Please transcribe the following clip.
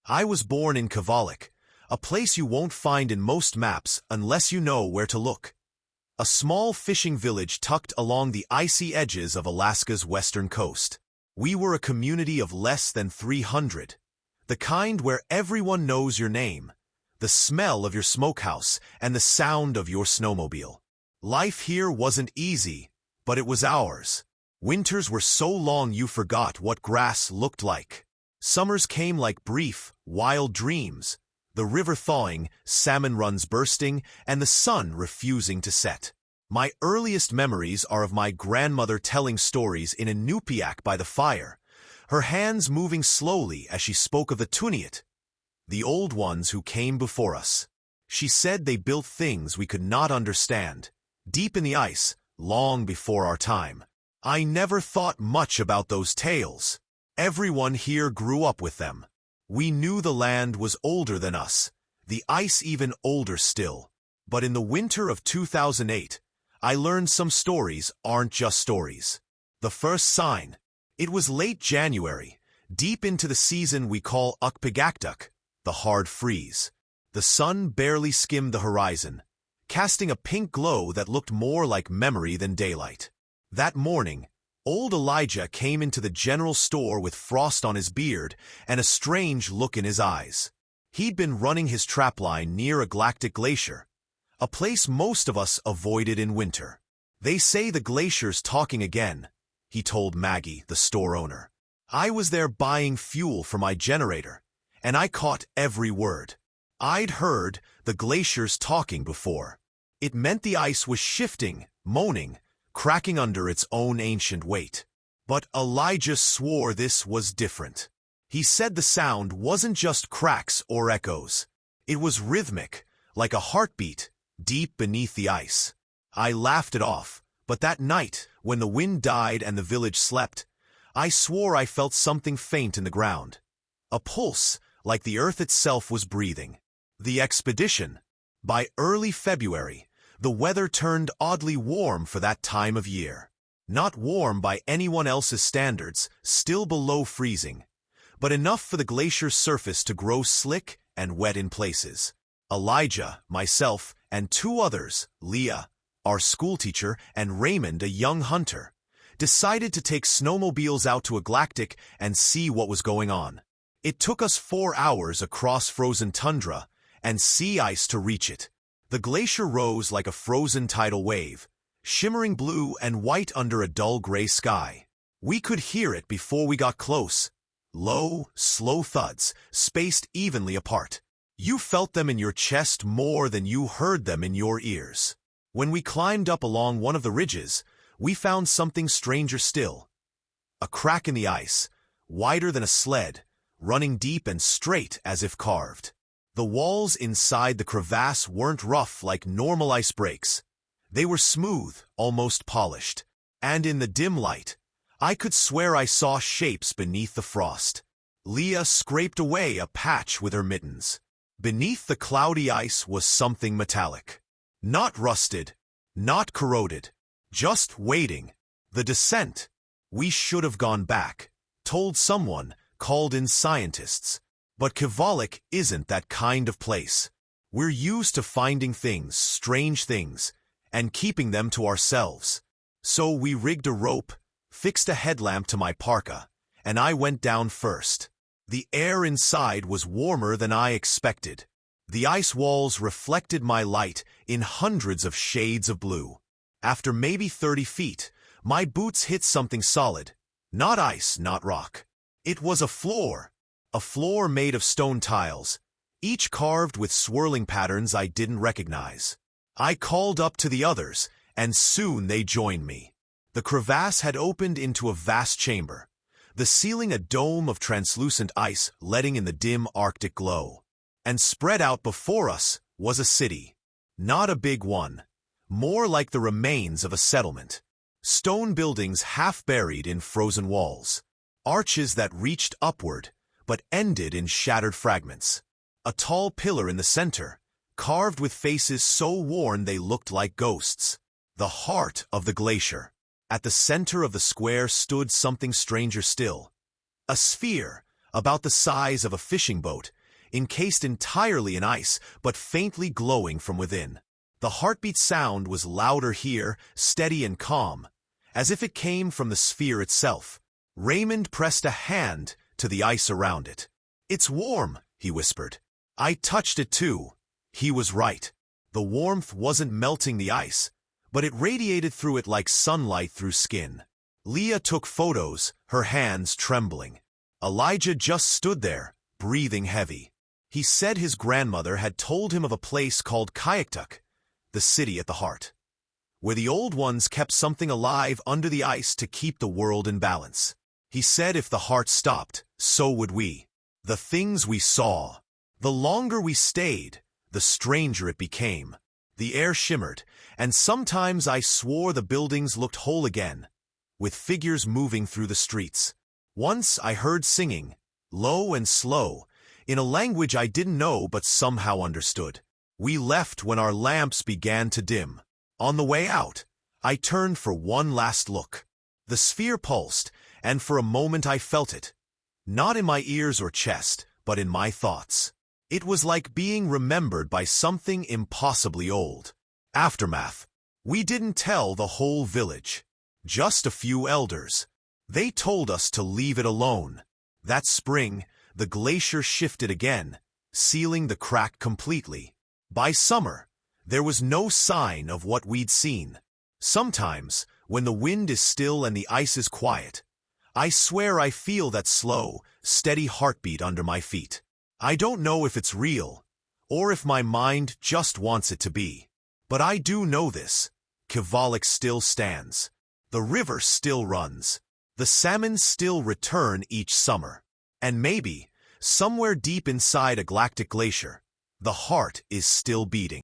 I was born in Kvalik, a place you won't find in most maps unless you know where to look. A small fishing village tucked along the icy edges of Alaska's western coast. We were a community of less than 300, the kind where everyone knows your name, the smell of your smokehouse, and the sound of your snowmobile. Life here wasn't easy, but it was ours. Winters were so long you forgot what grass looked like. Summers came like brief, wild dreams, the river thawing, salmon runs bursting, and the sun refusing to set. My earliest memories are of my grandmother telling stories in a nupiak by the fire, her hands moving slowly as she spoke of the Tuniat, the old ones who came before us. She said they built things we could not understand, deep in the ice, long before our time. I never thought much about those tales. Everyone here grew up with them. We knew the land was older than us, the ice even older still. But in the winter of 2008, I learned some stories aren't just stories. The first sign. It was late January, deep into the season we call Ukpigaktuk, the hard freeze. The sun barely skimmed the horizon, casting a pink glow that looked more like memory than daylight. That morning, old Elijah came into the general store with frost on his beard and a strange look in his eyes. He'd been running his trapline near a galactic glacier, a place most of us avoided in winter. "They say the glacier's talking again," he told Maggie, the store owner. I was there buying fuel for my generator, and I caught every word. I'd heard the glaciers talking before. It meant the ice was shifting, moaning, cracking under its own ancient weight. But Elijah swore this was different. He said the sound wasn't just cracks or echoes. It was rhythmic, like a heartbeat, deep beneath the ice. I laughed it off, but that night, when the wind died and the village slept, I swore I felt something faint in the ground. A pulse, like the earth itself was breathing. The expedition. By early February, the weather turned oddly warm for that time of year. Not warm by anyone else's standards, still below freezing, but enough for the glacier's surface to grow slick and wet in places. Elijah, myself, and two others, Leah, our schoolteacher, and Raymond, a young hunter, decided to take snowmobiles out to a galactic and see what was going on. It took us 4 hours across frozen tundra and sea ice to reach it. The glacier rose like a frozen tidal wave, shimmering blue and white under a dull gray sky. We could hear it before we got close. Low, slow thuds, spaced evenly apart. You felt them in your chest more than you heard them in your ears. When we climbed up along one of the ridges, we found something stranger still. A crack in the ice, wider than a sled, running deep and straight as if carved. The walls inside the crevasse weren't rough like normal ice breaks. They were smooth, almost polished. And in the dim light, I could swear I saw shapes beneath the frost. Leah scraped away a patch with her mittens. Beneath the cloudy ice was something metallic. Not rusted, not corroded, just waiting. The descent. We should have gone back, told someone, called in scientists. But Kvalik isn't that kind of place. We're used to finding things, strange things, and keeping them to ourselves. So we rigged a rope, fixed a headlamp to my parka, and I went down first. The air inside was warmer than I expected. The ice walls reflected my light in hundreds of shades of blue. After maybe 30 feet, my boots hit something solid. Not ice, not rock. It was a floor made of stone tiles, each carved with swirling patterns I didn't recognize. I called up to the others, and soon they joined me. The crevasse had opened into a vast chamber, the ceiling a dome of translucent ice letting in the dim Arctic glow. And spread out before us was a city. Not a big one, more like the remains of a settlement. Stone buildings half buried in frozen walls, arches that reached upward but ended in shattered fragments. A tall pillar in the center, carved with faces so worn they looked like ghosts. The heart of the glacier. At the center of the square stood something stranger still. A sphere, about the size of a fishing boat, encased entirely in ice but faintly glowing from within. The heartbeat sound was louder here, steady and calm, as if it came from the sphere itself. Raymond pressed a hand to the ice around it. "It's warm," he whispered. I touched it too. He was right. The warmth wasn't melting the ice, but it radiated through it like sunlight through skin. Leah took photos, her hands trembling. Elijah just stood there, breathing heavy. He said his grandmother had told him of a place called Kayaktuk, the city at the heart, where the old ones kept something alive under the ice to keep the world in balance. He said if the heart stopped, so would we. The things we saw. The longer we stayed, the stranger it became. The air shimmered, and sometimes I swore the buildings looked whole again, with figures moving through the streets. Once I heard singing, low and slow, in a language I didn't know but somehow understood. We left when our lamps began to dim. On the way out, I turned for one last look. The sphere pulsed, and for a moment I felt it. Not in my ears or chest, but in my thoughts. It was like being remembered by something impossibly old. Aftermath. We didn't tell the whole village. Just a few elders. They told us to leave it alone. That spring, the glacier shifted again, sealing the crack completely. By summer, there was no sign of what we'd seen. Sometimes, when the wind is still and the ice is quiet, I swear I feel that slow, steady heartbeat under my feet. I don't know if it's real, or if my mind just wants it to be. But I do know this. Kivalik still stands. The river still runs. The salmon still return each summer. And maybe, somewhere deep inside a galactic glacier, the heart is still beating.